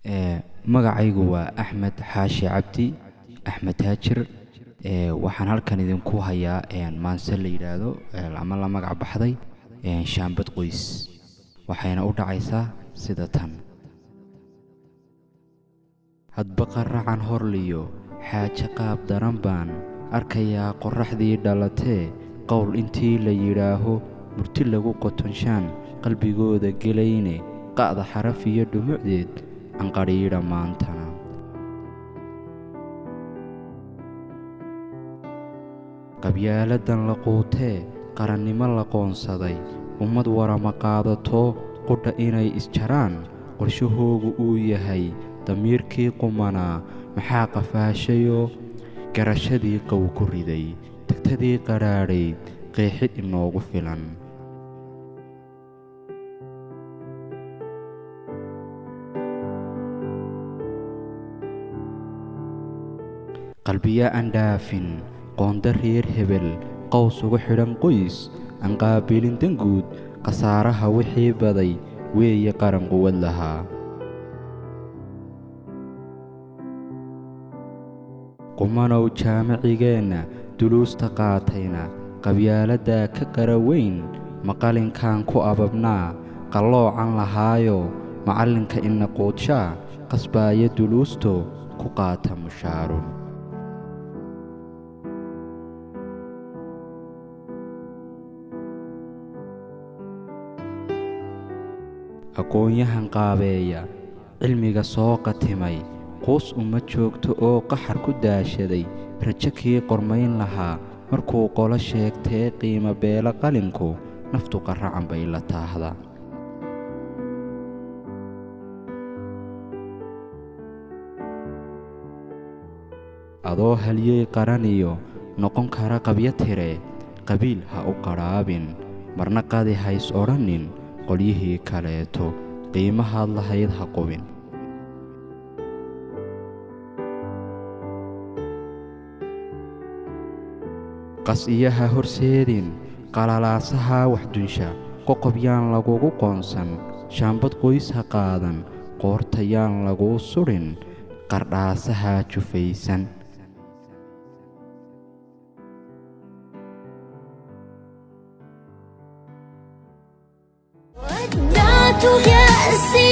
magacaygu waa Axmed Xaashi Cabdi Axmed Taajir. waxaan halkan idinku hayaa maanse la yiraahdo ama la magac baxday shaambad qoys. waxayna u dhacaysaa sida tan: hadba qaracan horliyo xaaje qaab daran baan arkayaa qorraxdii dhalatee qowl intii la yidhaaho murti lagu qotonshaan qalbigooda gelayne qa'da xaraf iyo dhumucdeed anqadhiidha maantana. qabyaaladan la quutee qarannimo la qoonsaday ummad warama qaadato qudha inay isjaraan qorshahoogu uu yahay damiirkii qumanaa maxaa qafaashayoo garashadii qow ku riday tagtadii qadhaadhayd qeexid inoogu filan. qalbiya aan dhaafin qoonda reer hebel qows ugu xidhan qoys aan qaabilin danguud khasaaraha wixii baday weeye qaran quwad lahaa. qumanow jaamacigeenna duluusta qaatayna qabyaaladdaa ka qara weyn maqalinkaan ku ababnaa qalloocan lahaayo macallinka ina quudshaa qasbaaya duluusto ku qaata mushaarun. aqoon-yahan qaabeeya cilmiga soo qatimay quus uma joogto oo qaxar ku daashaday rajo kii qormayn lahaa markuu qolo sheegtee qiimo beelo qalinku naftu qarracan bay la taahdaa. adoo halyey qaraniyo noqon kara qabyo tire qabiil ha u qadhaabin marna qadi hays odhanin qolyihii kaleeto qiimahaad lahayd ha qubin. qas-iyaha horseedin qalalaasaha waxdunsha qoqobyaan lagugu qoonsan shaambad qoys ha qaadan qoortayaan laguu sudhin qardhaasaha jufaysan. ودعتك أسير